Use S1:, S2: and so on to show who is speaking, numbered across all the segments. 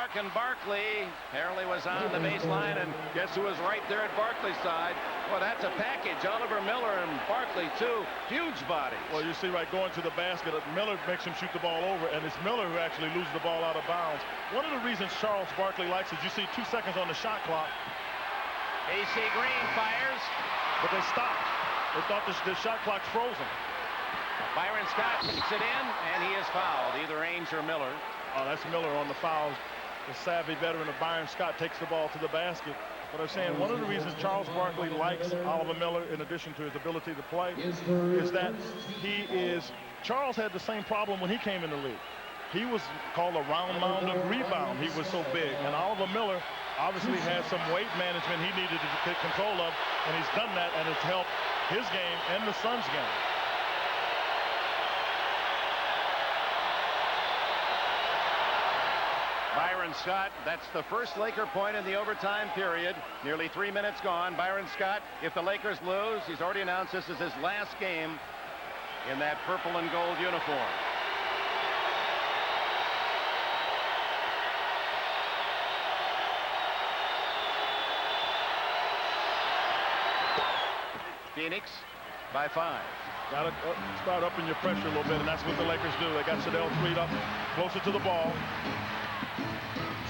S1: clock, and Barkley apparently was on the baseline, and guess who was right there at Barkley's side? Well, that's a package. Oliver Miller and Barkley, two huge bodies.
S2: Well, you see right going to the basket, Miller makes him shoot the ball over, and it's Miller who actually loses the ball out of bounds. One of the reasons Charles Barkley likes is you see 2 seconds on the shot clock.
S1: AC Green fires.
S2: But they stopped. They thought the shot clock's frozen.
S1: Byron Scott puts it in, and he is fouled, either Ainge or Miller.
S2: Oh, that's Miller on the fouls. The savvy veteran of Byron Scott takes the ball to the basket. But I'm saying one of the reasons Charles Barkley likes Oliver Miller, in addition to his ability to play, is that Charles had the same problem when he came in the league. He was called a round mound of rebound. He was so big. And Oliver Miller obviously has some weight management he needed to take control of, and he's done that, and it's helped his game and the Suns' game.
S1: Byron Scott, that's the first Laker point in the overtime period. Nearly 3 minutes gone. Byron Scott, if the Lakers lose, he's already announced this is his last game in that purple and gold uniform. Phoenix by 5.
S2: Got to start upping your pressure a little bit, and that's what the Lakers do. They got Sedell freed up closer to the ball.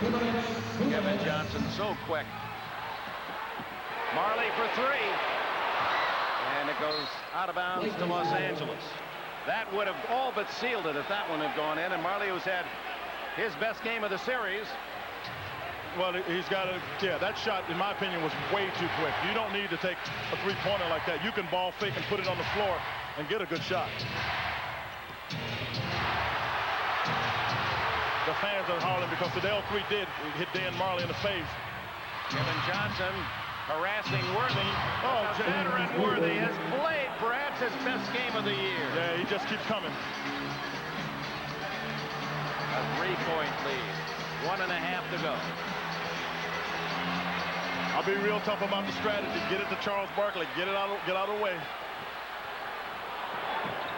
S1: Kevin Johnson so quick. Marley for 3. And it goes out of bounds to Los Angeles. That would have all but sealed it if that one had gone in. And Marley, who's had his best game of the series.
S2: Well, he's got to, yeah, that shot, in my opinion, was way too quick. You don't need to take a three-pointer like that. You can ball fake and put it on the floor and get a good shot. The fans are hollering because the L3 did hit Dan Marley in the face.
S1: Kevin Johnson harassing Worthy. Oh, veteran Worthy has played perhaps his best game of the year.
S2: Yeah, he just keeps coming.
S1: A 3-point lead. 1.5 to go.
S2: I'll be real tough about the strategy. Get it to Charles Barkley. Get out of the way.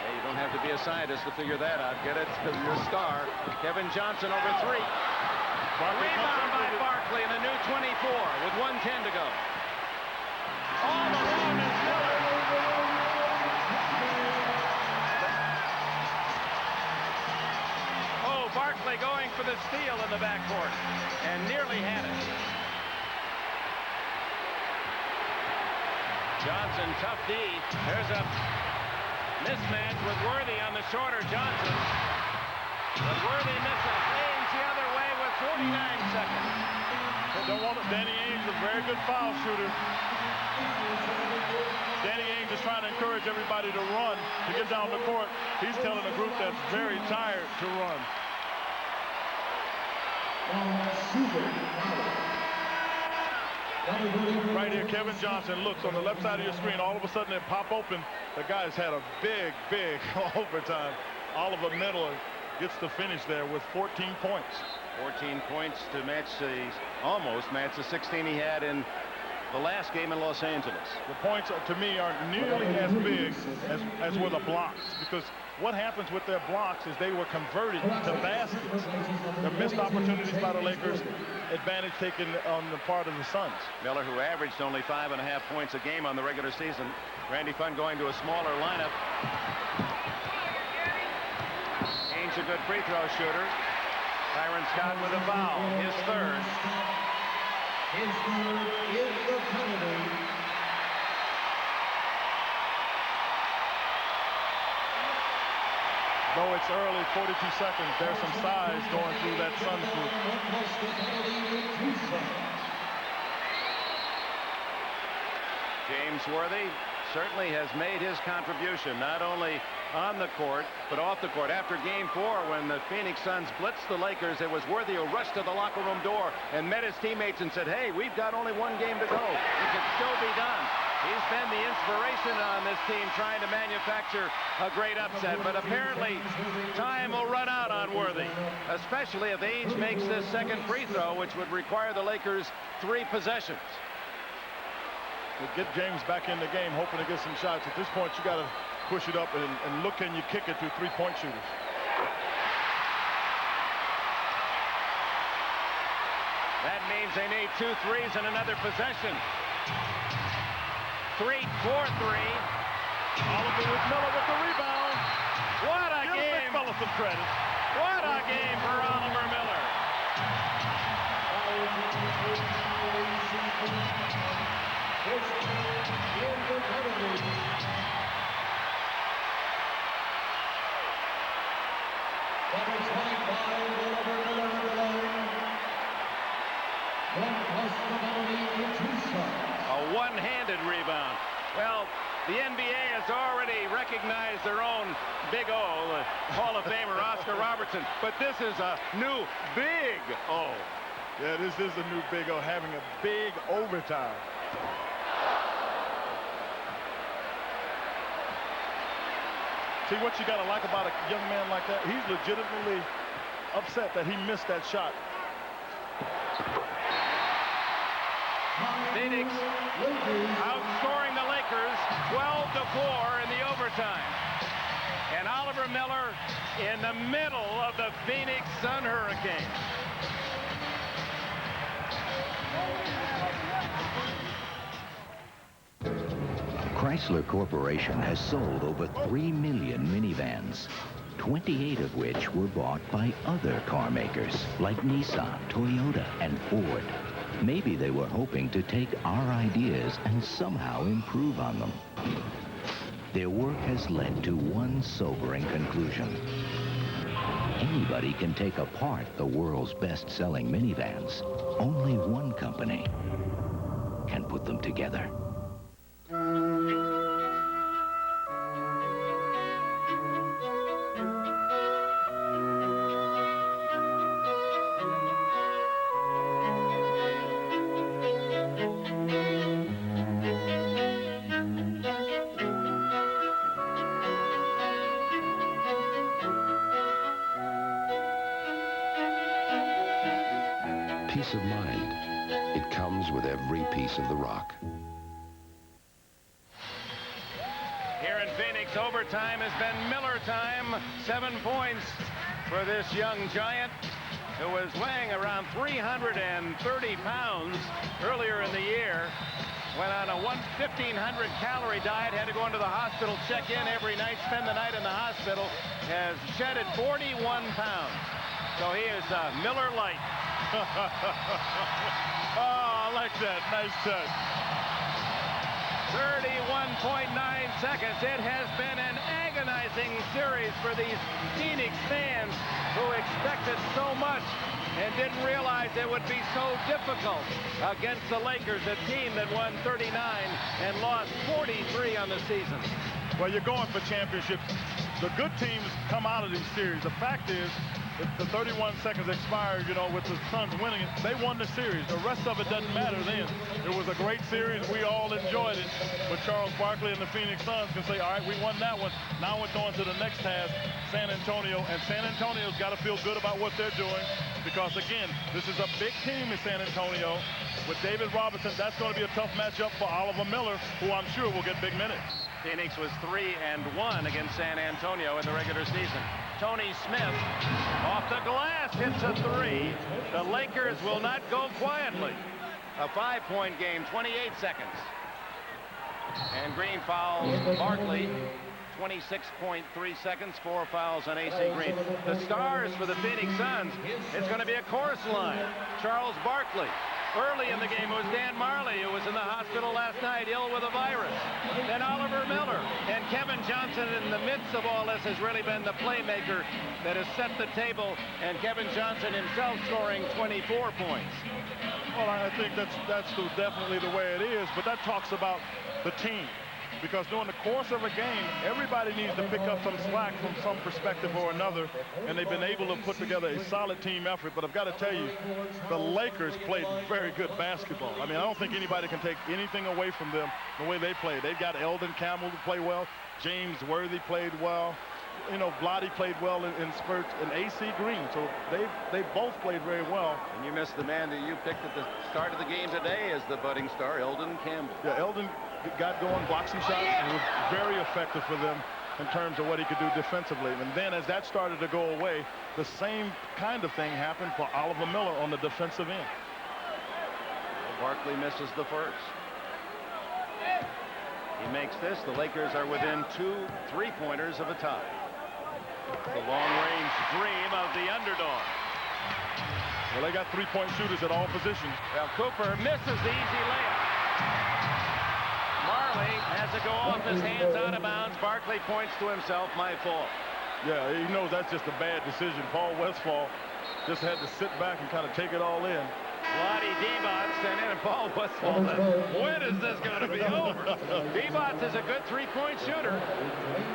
S1: Hey, you don't have to be a scientist to figure that out. Get it to your star. Kevin Johnson over 3. Rebound by Barkley in the new 24 with 1:10 to go. All alone is Miller. Oh, Barkley going for the steal in the backcourt and nearly had it. Johnson, tough D. There's a mismatch with Worthy on the shorter Johnson. But Worthy misses. Ainge the other way with 49 seconds.
S2: They don't want it. Danny Ainge, a very good foul shooter. Danny Ainge is trying to encourage everybody to run, to get down the court. He's telling a group that's very tired to run. Right here, Kevin Johnson looks on the left side of your screen. All of a sudden, it pop open. The guy's had a big overtime. Oliver Miller gets the finish there with 14 points.
S1: 14 points to match almost match the 16 he had in the last game in Los Angeles.
S2: The points, to me, aren't nearly as big as were the blocks, because what happens with their blocks is they were converted to baskets. The missed opportunities by the Lakers, advantage taken on the part of the Suns.
S1: Miller, who averaged only 5.5 points a game on the regular season. Randy Funn going to a smaller lineup. Ainge a good free throw shooter. Byron Scott with a foul, his third.
S3: His third is the penalty.
S2: Though it's early, 42 seconds, there's some size going through that Suns group.
S1: James Worthy certainly has made his contribution, not only on the court, but off the court. After Game 4, when the Phoenix Suns blitzed the Lakers, it was Worthy who rushed to the locker room door and met his teammates and said, hey, we've got only one game to go. It can still be done. He's been the inspiration on this team trying to manufacture a great upset, but apparently time will run out on Worthy, especially if Ainge makes this second free throw, which would require the Lakers 3 possessions.
S2: We'll get James back in the game, hoping to get some shots. At this point, you got to push it up and look, can you kick it through three-point shooters.
S1: That means they need 2 threes and another possession. 3-4-3.
S2: Oliver with Miller with the rebound.
S1: What a
S2: Give
S1: game!
S2: McMillan some credit.
S1: What a game for Oliver Miller. A one-handed rebound. Well, the NBA has already recognized their own Big O, the Hall of Famer Oscar Robertson, but this is a new Big O.
S2: Yeah, this is a new Big O, having a big overtime. See what you got to like about a young man like that? He's legitimately upset that he missed that shot.
S1: Phoenix outscoring the Lakers 12-4 in the overtime. And Oliver Miller in the middle of the Phoenix Sun Hurricane.
S4: Chrysler Corporation has sold over 3 million minivans, 28 of which were bought by other car makers like Nissan, Toyota, and Ford. Maybe they were hoping to take our ideas and somehow improve on them. Their work has led to one sobering conclusion. Anybody can take apart the world's best-selling minivans. Only one company can put them together.
S5: Peace of mind. It comes with every piece of the rock.
S1: Here in Phoenix, overtime has been Miller time. 7 points for this young giant who was weighing around 330 pounds earlier in the year. Went on a 1,500-calorie diet, had to go into the hospital, check in every night, spend the night in the hospital, has shedded 41 pounds. So he is Miller Light.
S2: Oh, I like that. Nice touch.
S1: 31.9 seconds. It has been an agonizing series for these Phoenix fans who expected so much and didn't realize it would be so difficult against the Lakers, a team that won 39 and lost 43 on the season.
S2: Well, you're going for championships. The good teams come out of these series. The fact is, if the 31 seconds expired, you know, with the Suns winning it, they won the series. The rest of it doesn't matter then. It was a great series. We all enjoyed it. But Charles Barkley and the Phoenix Suns can say, all right, we won that one. Now we're going to the next task, San Antonio. And San Antonio's got to feel good about what they're doing because, again, this is a big team in San Antonio. With David Robinson, that's going to be a tough matchup for Oliver Miller, who I'm sure will get big minutes.
S1: Phoenix was 3-1 against San Antonio in the regular season. Tony Smith off the glass hits a 3. The Lakers will not go quietly. A 5-point game, 28 seconds. And Green fouls Barkley. 26.3 seconds, 4 fouls on AC Green. The stars for the Phoenix Suns, it's going to be a chorus line. Charles Barkley. Early in the game, it was Dan Marley, who was in the hospital last night, ill with a virus. Then Oliver Miller. And Kevin Johnson, in the midst of all this, has really been the playmaker that has set the table. And Kevin Johnson himself scoring 24 points.
S2: Well, I think that's definitely the way it is, but that talks about the team. Because during the course of a game, everybody needs to pick up some slack from some perspective or another, and they've been able to put together a solid team effort. But I've got to tell you, the Lakers played very good basketball. I mean, I don't think anybody can take anything away from them the way they played. They've got Eldon Campbell to play well. James Worthy played well. You know, Blotty played well in spurts, and AC Green. So they both played very well.
S1: And you missed the man that you picked at the start of the game today as the budding star, Eldon Campbell.
S2: Yeah, Eldon got going, blocked some shots, and was very effective for them in terms of what he could do defensively. And then as that started to go away, the same kind of thing happened for Oliver Miller on the defensive end.
S1: Barkley misses the first. He makes this. The Lakers are within 2 3-pointers of a tie. The long-range dream of the underdog.
S2: Well, they got 3-point shooters at all positions.
S1: Well, Cooper misses the easy layup. Marley has to go off his hands, out of bounds. Barkley points to himself, my fault.
S2: Yeah, he knows that's just a bad decision. Paul Westphal just had to sit back and kind of take it all in.
S1: Lottie Debots and then Paul Westphal says, when is this going to be over? Debots is a good 3-point shooter,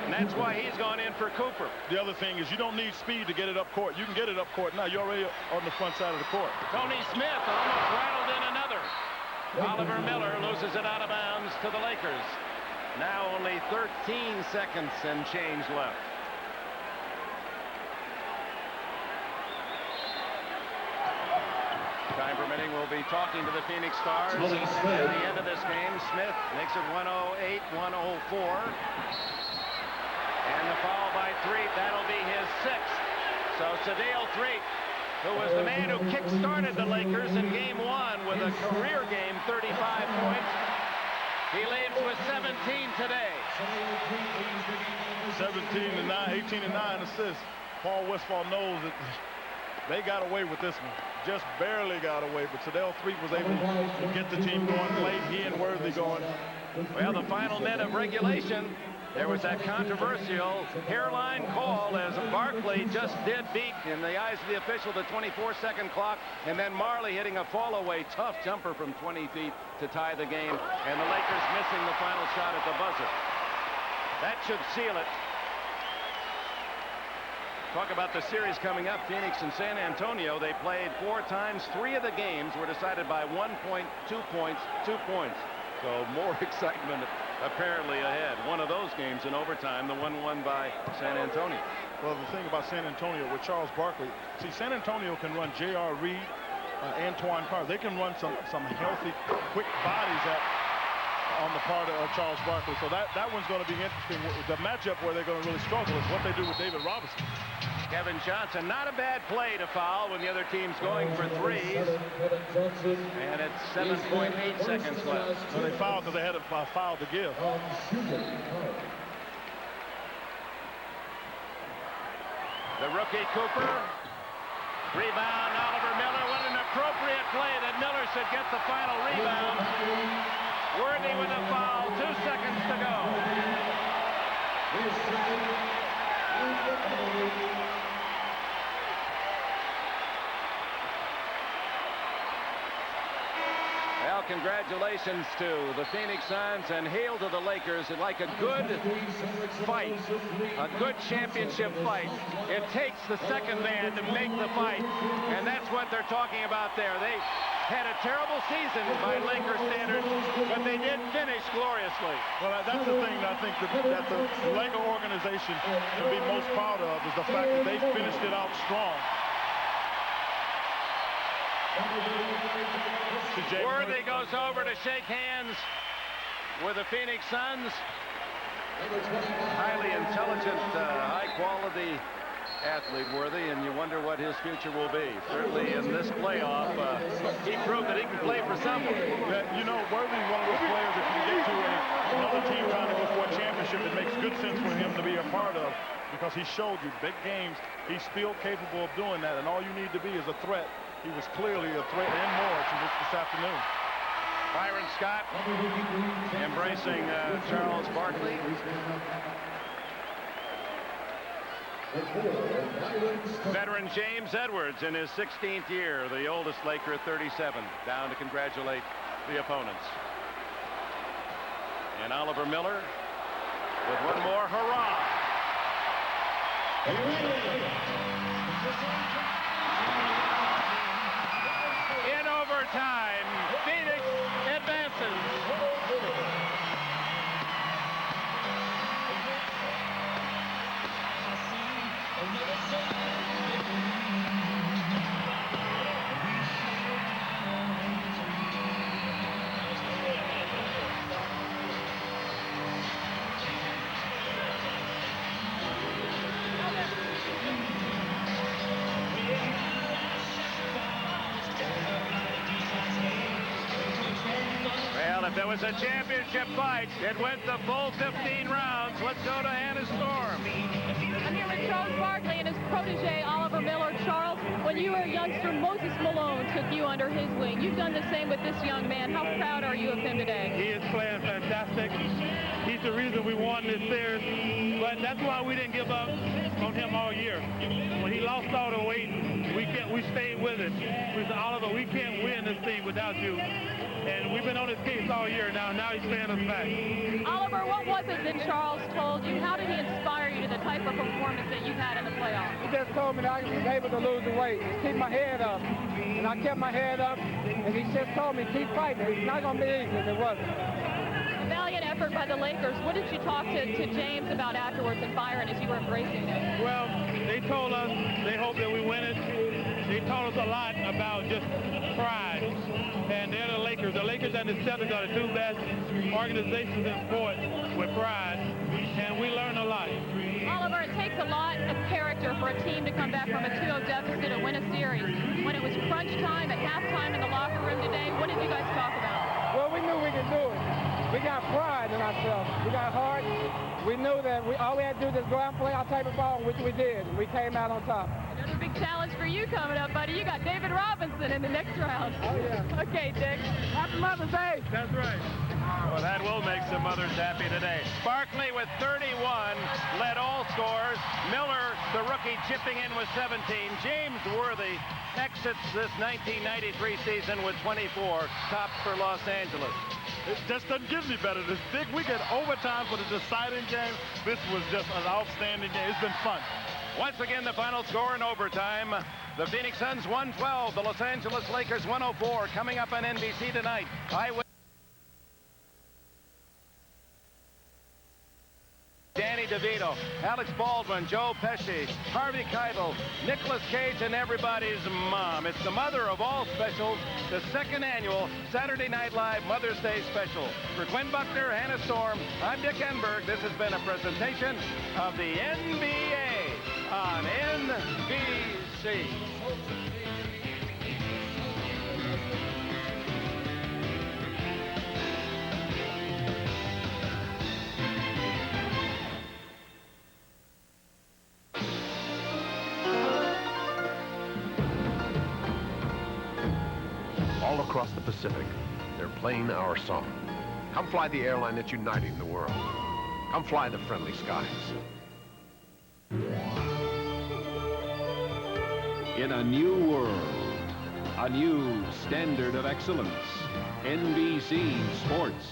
S1: and that's why he's gone in for Cooper.
S2: The other thing is you don't need speed to get it up court. You can get it up court now. You're already on the front side of the court.
S1: Tony Smith almost rattled in another. Oliver Miller loses it out of bounds to the Lakers. Now only 13 seconds and change left. Time permitting, we'll be talking to the Phoenix Stars at the end of this game. Smith makes it 108-104. And the foul by Threet, that'll be his 6th. So Sadale Threet, who was the man who kick-started the Lakers in Game 1 with a career game, 35 points. He leaves with 17 today.
S2: 17 to 9, 18 to 9 assists. Paul Westphal knows that they got away with this one. Just barely got away, but Sadale Threet was able to get the team going late. He and Worthy going.
S1: Well, the final minute of regulation, there was that controversial hairline call as Barkley just did beat, in the eyes of the official, the 24-second clock, and then Marley hitting a fall-away tough jumper from 20 feet to tie the game, and the Lakers missing the final shot at the buzzer. That should seal it. Talk about the series coming up. Phoenix and San Antonio, they played 4 times. 3 of the games were decided by 1 point, 2 points, 2 points. So more excitement apparently ahead. One of those games in overtime, the one won by San Antonio.
S2: Well, the thing about San Antonio with Charles Barkley, see, San Antonio can run J.R. Reed, Antoine Carter. They can run some healthy, quick bodies on the part of Charles Barkley. So that one's going to be interesting. The matchup where they're going to really struggle is what they do with David Robinson.
S1: Kevin Johnson, not a bad play to foul when the other team's going for 3s. And it's 7.8 seconds left.
S2: So they fouled because they had a foul to give.
S1: The rookie Cooper. Rebound, Oliver Miller. What an appropriate play that Miller should get the final rebound. Worthy with a foul, 2 seconds to go. Well, congratulations to the Phoenix Suns and hail to the Lakers. Like a good fight, a good championship fight, it takes the second man to make the fight, and that's what they're talking about there. They had a terrible season by Laker standards, but they did finish gloriously.
S2: Well, that's the thing that I think that the Laker organization can be most proud of, is the fact that they finished it out strong.
S1: Worthy goes over to shake hands with the Phoenix Suns. Highly intelligent, high-quality athlete, Worthy, and you wonder what his future will be. Certainly in this playoff, he proved that he can play for someone.
S2: You know, Worthy is one of those players that you get to another team trying to go for a championship, it makes good sense for him to be a part of, because he showed you big games. He's still capable of doing that, and all you need to be is a threat. He was clearly a threat and more to this afternoon.
S1: Byron Scott embracing Charles Barkley. Veteran James Edwards in his 16th year, the oldest Laker at 37, down to congratulate the opponents. And Oliver Miller with one more hurrah. In overtime, Phoenix advances. If there was a championship fight, it went the full 15 rounds. Let's go to Hannah Storm.
S6: I'm here with Charles Barkley and his protege, Oliver Miller. Charles, when you were a youngster, Moses Malone took you under his wing. You've done the same with this young man. How proud are you of him today?
S2: He is playing fantastic. He's the reason we won this series, but that's why we didn't give up on him all year. When he lost all the weight, we stayed with it. We said, Oliver, we can't win this thing without you. And we've been on his case all year now. Now he's paying us back.
S6: Oliver, what was it that Charles told you? How did he inspire you to the type of performance that you've had in the playoffs?
S7: He just told me that I was able to lose the weight, just keep my head up. And I kept my head up, and he just told me, keep fighting. It's not going to be easy, and it wasn't.
S6: A valiant effort by the Lakers. What did you talk to James about afterwards and Byron as you were embracing him?
S2: Well, they told us they hope that we win it. They told us a lot about just pride. And they're the Lakers. The Lakers and the Celtics are the two best organizations in sports with pride. And we learn a lot.
S6: Oliver, it takes a lot of character for a team to come back from a 2-0 deficit and win a series. When it was crunch time at halftime in the locker room today, what did you guys talk about?
S7: Well, we knew we could do it. We got pride in ourselves. We got heart. We knew that all we had to do was go out and play our type of ball, which we did. We came out on top.
S6: Another big challenge for you coming up, buddy. You got David Robinson in the next round.
S7: Oh, yeah.
S6: Okay, Dick.
S7: Happy Mother's Day.
S2: That's right.
S1: Well, that will make some mothers happy today. Barkley with 31 led all scores. Miller, the rookie, chipping in with 17. James Worthy exits this 1993 season with 24, top for Los Angeles.
S2: It just doesn't get any better. This big, we get overtime for the deciding game. This was just an outstanding game. It's been fun.
S1: Once again, the final score in overtime. The Phoenix Suns 112, the Los Angeles Lakers 104. Coming up on NBC tonight. Danny DeVito, Alex Baldwin, Joe Pesci, Harvey Keitel, Nicolas Cage, and everybody's mom. It's the mother of all specials, the second annual Saturday Night Live Mother's Day special. For Quinn Buckner, Hannah Storm, I'm Dick Enberg. This has been a presentation of the NBA on NBC.
S5: All across the Pacific, they're playing our song. Come fly the airline that's uniting the world. Come fly the friendly skies.
S8: In a new world, a new standard of excellence, NBC Sports.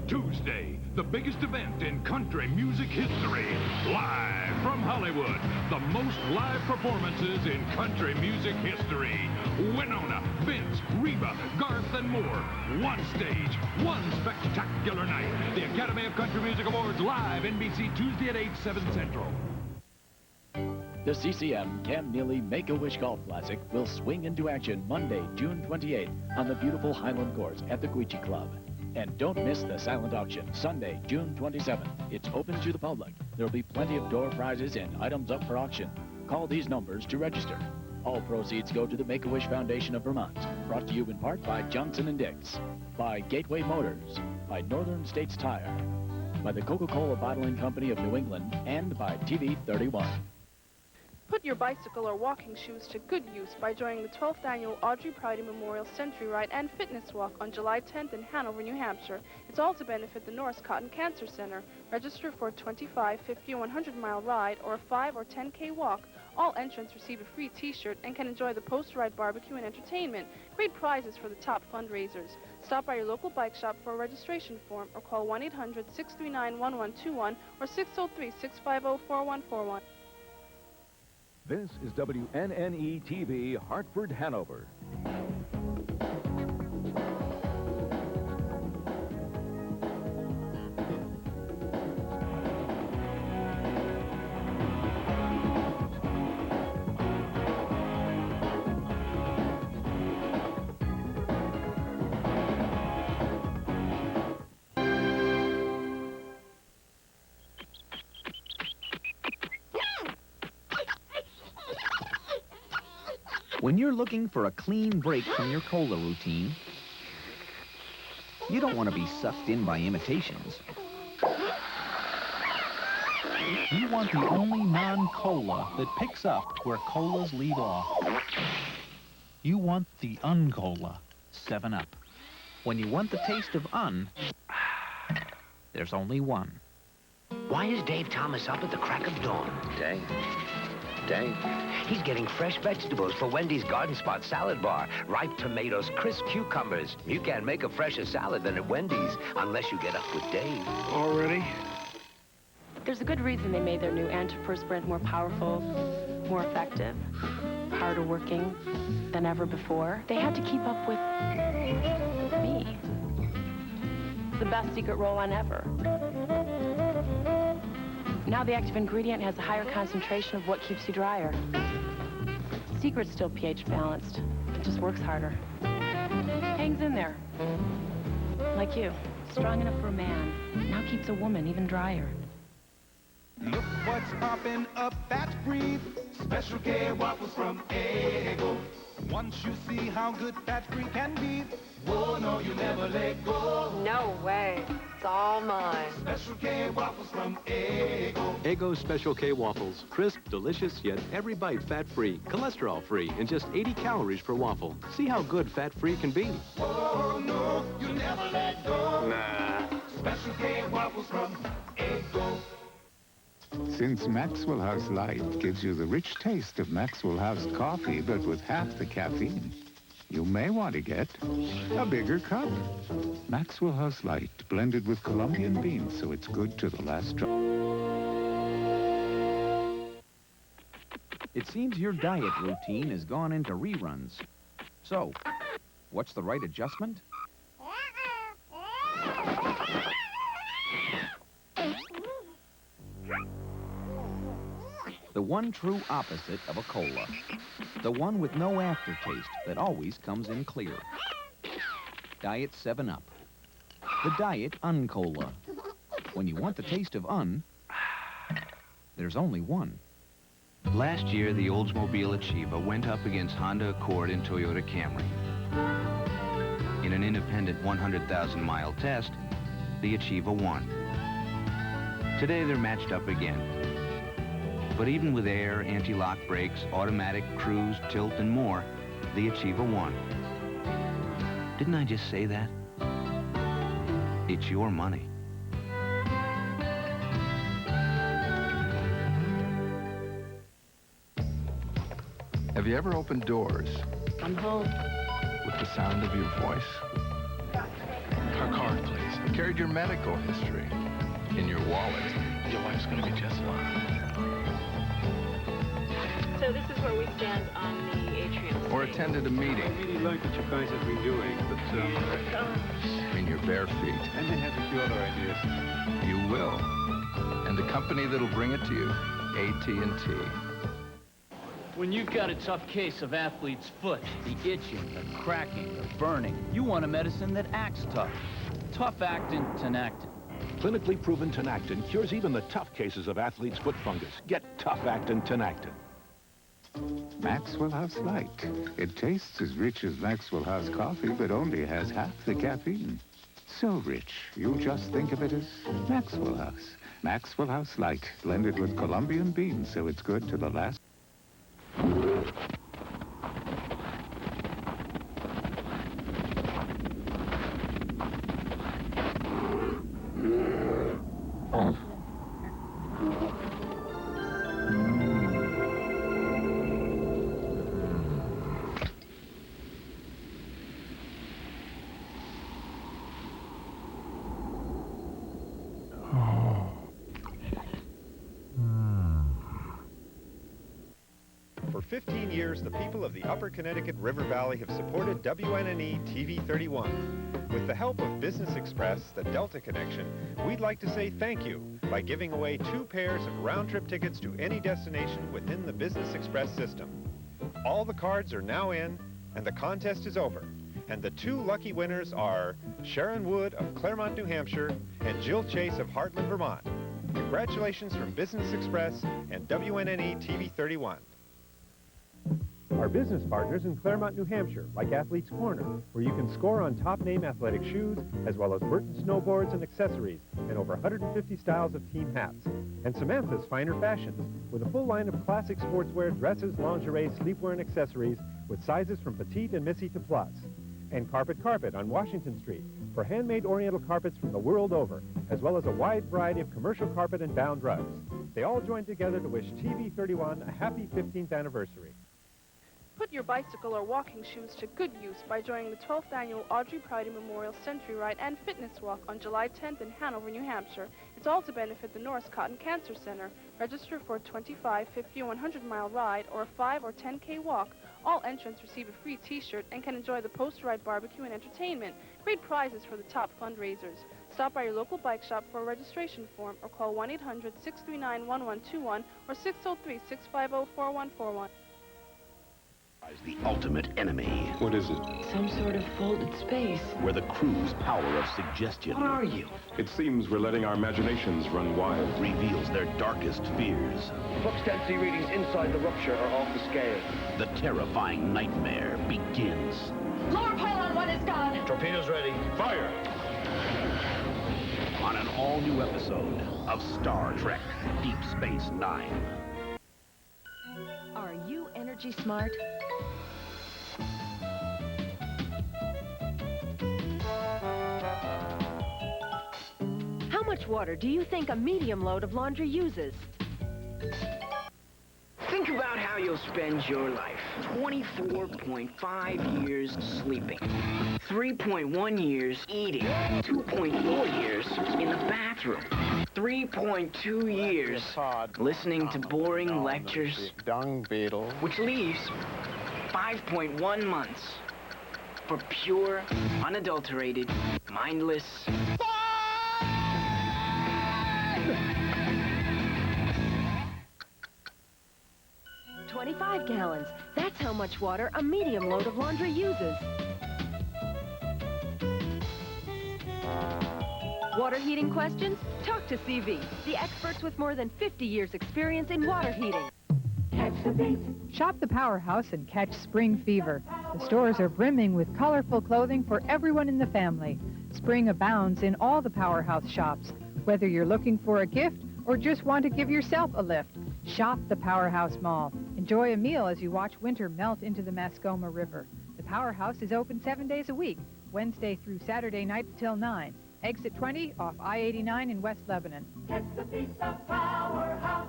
S9: Tuesday, the biggest event in country music history. Live from Hollywood, the most live performances in country music history. Winona, Vince, Reba, Garth, and more. One stage, one spectacular night. The Academy of Country Music Awards live, NBC Tuesday at 8, 7 Central.
S10: The CCM Cam Neely Make-A-Wish Golf Classic will swing into action Monday, June 28th on the beautiful Highland Course at the Guiche Club. And don't miss the silent auction, Sunday, June 27th. It's open to the public. There'll be plenty of door prizes and items up for auction. Call these numbers to register. All proceeds go to the Make-A-Wish Foundation of Vermont. Brought to you in part by Johnson & Dix, by Gateway Motors, by Northern States Tire, by the Coca-Cola Bottling Company of New England, and by TV 31.
S11: Put your bicycle or walking shoes to good use by joining the 12th Annual Audrey Prouty Memorial Century Ride and Fitness Walk on July 10th in Hanover, New Hampshire. It's all to benefit the Norris Cotton Cancer Center. Register for a 25, 50, or 100-mile ride or a 5 or 10K walk. All entrants receive a free T-shirt and can enjoy the post-ride barbecue and entertainment. Great prizes for the top fundraisers. Stop by your local bike shop for a registration form or call 1-800-639-1121 or 603-650-4141.
S12: This is WNNE-TV, Hartford, Hanover.
S13: When you're looking for a clean break from your cola routine, You don't want to be sucked in by imitations.
S14: You want the only non-cola that picks up where colas leave off. You want the un-cola, 7-Up. When you want the taste of there's only one.
S15: Why is Dave Thomas up at the crack of dawn?
S16: Dave?
S15: He's getting fresh vegetables for Wendy's Garden Spot salad bar. Ripe tomatoes, crisp cucumbers. You can't make a fresher salad than at Wendy's unless you get up with Dave.
S16: Already?
S17: There's a good reason they made their new antiperspirant more powerful, more effective, harder working than ever before. They had to keep up with me. The best secret roll-on ever. Now the active ingredient has a higher concentration of what keeps you drier. Secret's still pH balanced. It just works harder. Hangs in there. Like you. Strong enough for a man. Now keeps a woman even drier.
S18: Look what's popping up, fat free. Special K waffles from Eggo. Once you see how good fat free can be, oh no, you never let go.
S19: No way. It's all mine.
S18: Special K waffles from Eggo.
S20: Eggo Special K waffles. Crisp, delicious, yet every bite fat-free, cholesterol-free, and just 80 calories per waffle. See how good fat-free can be.
S18: Oh no, you never let go.
S20: Nah.
S18: Special K waffles from Eggo.
S21: Since Maxwell House Light gives you the rich taste of Maxwell House coffee, but with half the caffeine, you may want to get a bigger cup. Maxwell House Light, blended with Colombian beans, so it's good to the last drop.
S13: It seems your diet routine has gone into reruns. So, what's the right adjustment? The one true opposite of a cola. The one with no aftertaste that always comes in clear. Diet 7-Up. The Diet Un-Cola. When you want the taste of there's only one.
S22: Last year, the Oldsmobile Achieva went up against Honda Accord and Toyota Camry. In an independent 100,000-mile test, the Achieva won. Today, they're matched up again. But even with air, anti-lock brakes, automatic, cruise, tilt, and more, the Achieva won. Didn't I just say that? It's your money.
S5: Have you ever opened doors
S17: I'm home.
S5: with the sound of your voice? Our card, please. Carried your medical history in your wallet. Your wife's gonna be just fine.
S19: So this is where we stand on the atrium.
S5: Or attended a meeting.
S23: I really like what you guys have been doing, but
S5: In your bare feet.
S23: I may have a few other ideas.
S5: You will. And the company that'll bring it to you, AT&T.
S24: When you've got a tough case of athlete's foot, the itching, the cracking, the burning, you want a medicine that acts tough. Tough-actin Tinactin.
S25: Clinically proven Tinactin cures even the tough cases of athlete's foot fungus. Get tough-actin Tinactin.
S21: Maxwell House Light. It tastes as rich as Maxwell House coffee, but only has half the caffeine. So rich, you'll just think of it as Maxwell House. Maxwell House Light, blended with Colombian beans, so it's good to the last.
S26: For 15 years, the people of the Upper Connecticut River Valley have supported WNNE TV 31. With the help of Business Express, the Delta connection, we'd like to say thank you by giving away 2 pairs of round-trip tickets to any destination within the Business Express system. All the cards are now in, and the contest is over. And the 2 lucky winners are Sharon Wood of Claremont, New Hampshire, and Jill Chase of Heartland, Vermont. Congratulations from Business Express and WNNE TV 31. Our business partners in Claremont, New Hampshire, like Athlete's Corner, where you can score on top-name athletic shoes, as well as Burton snowboards and accessories, and over 150 styles of team hats. And Samantha's Finer Fashions, with a full line of classic sportswear, dresses, lingerie, sleepwear, and accessories, with sizes from petite and missy to plus. And Carpet on Washington Street, for handmade oriental carpets from the world over, as well as a wide variety of commercial carpet and bound rugs. They all join together to wish TV 31 a happy 15th anniversary.
S11: Put your bicycle or walking shoes to good use by joining the 12th annual Audrey Prouty Memorial Century Ride and Fitness Walk on July 10th in Hanover, New Hampshire. It's all to benefit the Norris Cotton Cancer Center. Register for a 25, 50, or 100-mile ride or a 5 or 10K walk. All entrants receive a free T-shirt and can enjoy the post-ride barbecue and entertainment. Great prizes for the top fundraisers. Stop by your local bike shop for a registration form or call 1-800-639-1121 or 603-650-4141.
S2: The ultimate enemy.
S21: What is it?
S17: Some sort of folded space.
S2: We're the crew's power of suggestion.
S17: What are you?
S21: It seems we're letting our imaginations run wild.
S2: Reveals their darkest fears.
S3: Fox 10C readings inside the rupture are off the scale.
S2: The terrifying nightmare begins.
S4: Lower pylon 1 is gone.
S3: Torpedoes ready. Fire!
S2: On an all-new episode of Star Trek Deep Space Nine.
S4: Are you energy smart? How much water do you think a medium load of laundry uses?
S6: Think about how you'll spend your life. 24.5 years sleeping, 3.1 years eating, 2.4 years in the bathroom, 3.2 years listening to boring lectures,
S7: dung beetle,
S6: which leaves 5.1 months for pure, unadulterated, mindless...
S4: 25 gallons. That's how much water a medium load of laundry uses. Water heating questions? Talk to CV, the experts with more than 50 years experience in water heating.
S16: Catch the beat. Shop the Powerhouse and catch spring fever. The stores are brimming with colorful clothing for everyone in the family. Spring abounds in all the Powerhouse shops. Whether you're looking for a gift or just want to give yourself a lift, shop the Powerhouse Mall. Enjoy a meal as you watch winter melt into the Mascoma River. The Powerhouse is open 7 days a week, Wednesday through Saturday night till 9. Exit 20 off I-89 in West Lebanon.
S27: Catch the beat, the Powerhouse.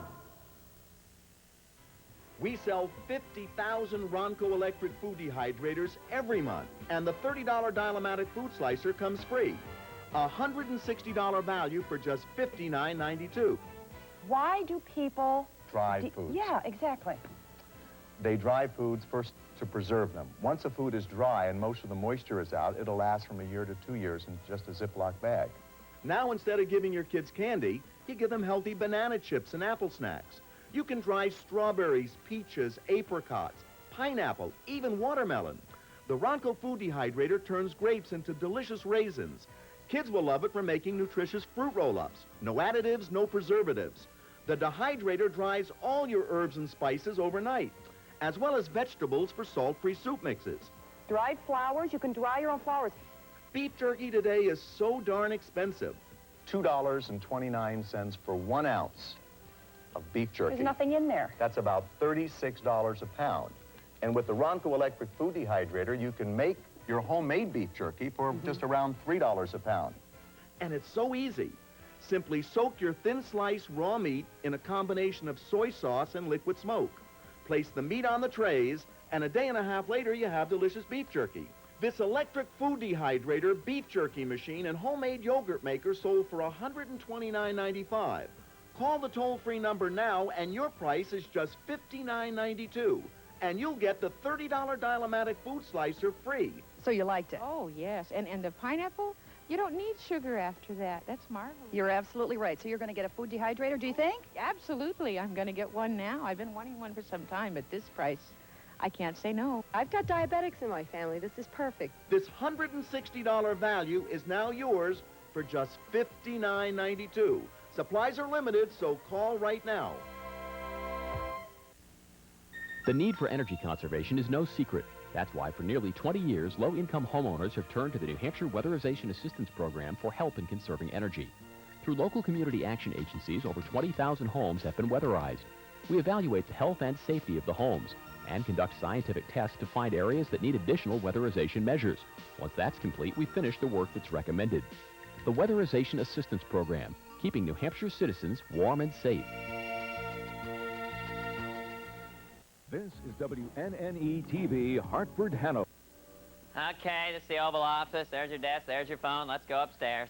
S28: We sell 50,000 Ronco electric food dehydrators every month, and the $30 Dial-O-Matic food slicer comes free. A $160 value for just $59.92.
S29: Why do people...
S30: Dry foods.
S29: Yeah, exactly.
S30: They dry foods first to preserve them. Once a food is dry and most of the moisture is out, it'll last from a year to 2 years in just a Ziploc bag.
S28: Now, instead of giving your kids candy, you give them healthy banana chips and apple snacks. You can dry strawberries, peaches, apricots, pineapple, even watermelon. The Ronco food dehydrator turns grapes into delicious raisins. Kids will love it for making nutritious fruit roll-ups. No additives, no preservatives. The dehydrator dries all your herbs and spices overnight, as well as vegetables for salt-free soup mixes.
S29: Dried flowers, you can dry your own flowers.
S28: Beef jerky today is so darn expensive.
S30: $2.29 for 1 ounce of beef jerky.
S29: There's nothing in there.
S30: That's about $36 a pound. And with the Ronco electric food dehydrator, you can make your homemade beef jerky for just around $3 a pound.
S28: And it's so easy. Simply soak your thin sliced raw meat in a combination of soy sauce and liquid smoke. Place the meat on the trays, and a day and a half later, you have delicious beef jerky. This electric food dehydrator, beef jerky machine, and homemade yogurt maker sold for $129.95. Call the toll-free number now, and your price is just $59.92. And you'll get the $30 Dial-O-Matic food slicer free.
S29: So you liked it?
S31: Oh, yes. And the pineapple? You don't need sugar after that. That's marvelous.
S29: You're absolutely right. So you're going to get a food dehydrator, do you think?
S31: Absolutely. I'm going to get one now. I've been wanting one for some time. At this price, I can't say no.
S19: I've got diabetics in my family. This is perfect.
S28: This $160 value is now yours for just $59.92. Supplies are limited, so call right now.
S1: The need for energy conservation is no secret. That's why for nearly 20 years, low-income homeowners have turned to the New Hampshire Weatherization Assistance Program for help in conserving energy. Through local community action agencies, over 20,000 homes have been weatherized. We evaluate the health and safety of the homes and conduct scientific tests to find areas that need additional weatherization measures. Once that's complete, we finish the work that's recommended. The Weatherization Assistance Program, keeping New Hampshire citizens warm and safe.
S7: This is WNNE-TV, Hartford, Hanover.
S8: Okay, this is the Oval Office. There's your desk, there's your phone. Let's go upstairs.